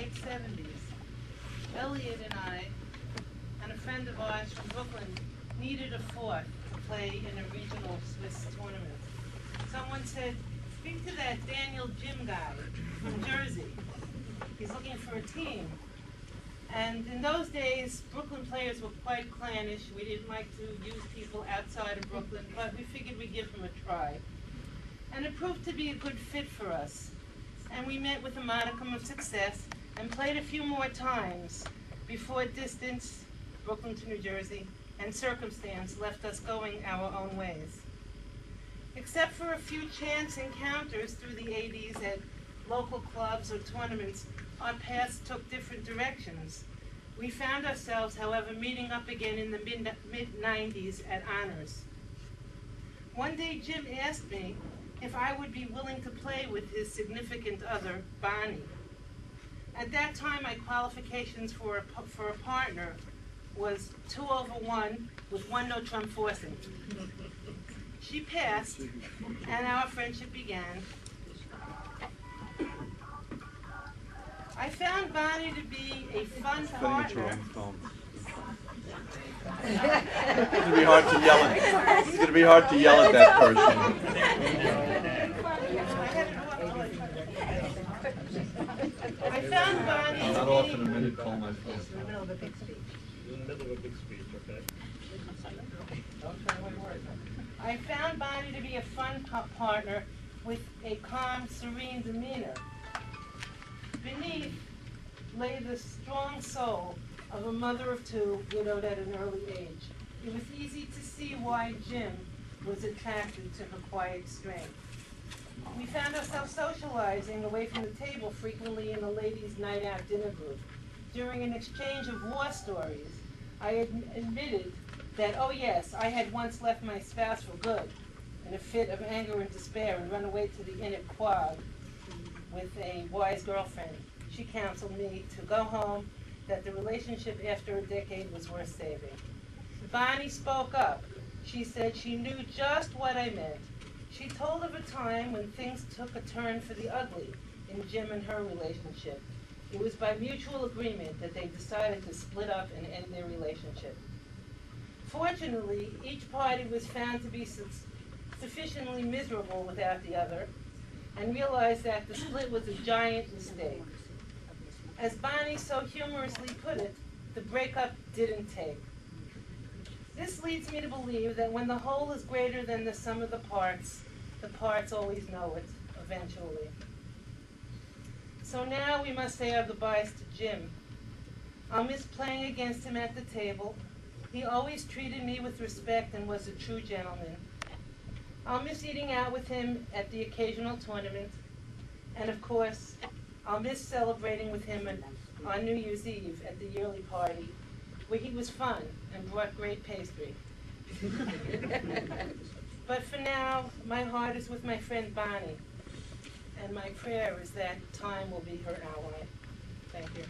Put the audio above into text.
late 70s, Elliot and I, and a friend of ours from Brooklyn, needed a fourth to play in a regional Swiss tournament. Someone said, speak to that Daniel Jim guy from Jersey. He's looking for a team. And in those days, Brooklyn players were quite clannish. We didn't like to use people outside of Brooklyn, but we figured we'd give him a try. And it proved to be a good fit for us. And we met with a modicum of success and played a few more times before distance, Brooklyn to New Jersey, and circumstance left us going our own ways. Except for a few chance encounters through the 80s at local clubs or tournaments, our paths took different directions. We found ourselves, however, meeting up again in the mid-90s at Honors. One day Jim asked me if I would be willing to play with his significant other, Bonnie. At that time, my qualifications for a partner was 2/1 with 1 no-trump forcing. She passed, and our friendship began. I found Bonnie to be a fun partner. It's going to be hard to yell at. It's going to be hard to yell at that person. I found Bonnie. I'm not off in a minute. Call my phone. In the middle of a big speech. In the middle of a big speech, okay? I found Bonnie to be a fun partner with a calm, serene demeanor. Beneath lay the strong soul of a mother of two, widowed at an early age. It was easy to see why Jim was attracted to her quiet strength. We found ourselves socializing away from the table frequently in a ladies' night out dinner group. During an exchange of war stories, I admitted that, oh yes, I had once left my spouse for good in a fit of anger and despair and run away to the inn at Quag with a wise girlfriend. She counseled me to go home, that the relationship after a decade was worth saving. Bonnie spoke up. She said she knew just what I meant. She told of a time when things took a turn for the ugly in Jim and her relationship. It was by mutual agreement that they decided to split up and end their relationship. Fortunately, each party was found to be sufficiently miserable without the other, and realized that the split was a giant mistake. As Bonnie so humorously put it, the breakup didn't take. This leads me to believe that when the whole is greater than the sum of the parts always know it, eventually. So now we must say our goodbyes to Jim. I'll miss playing against him at the table. He always treated me with respect and was a true gentleman. I'll miss eating out with him at the occasional tournament. And of course, I'll miss celebrating with him on New Year's Eve at the yearly party, where he was fun and brought great pastry. But for now, my heart is with my friend Bonnie, and my prayer is that time will be her ally. Thank you.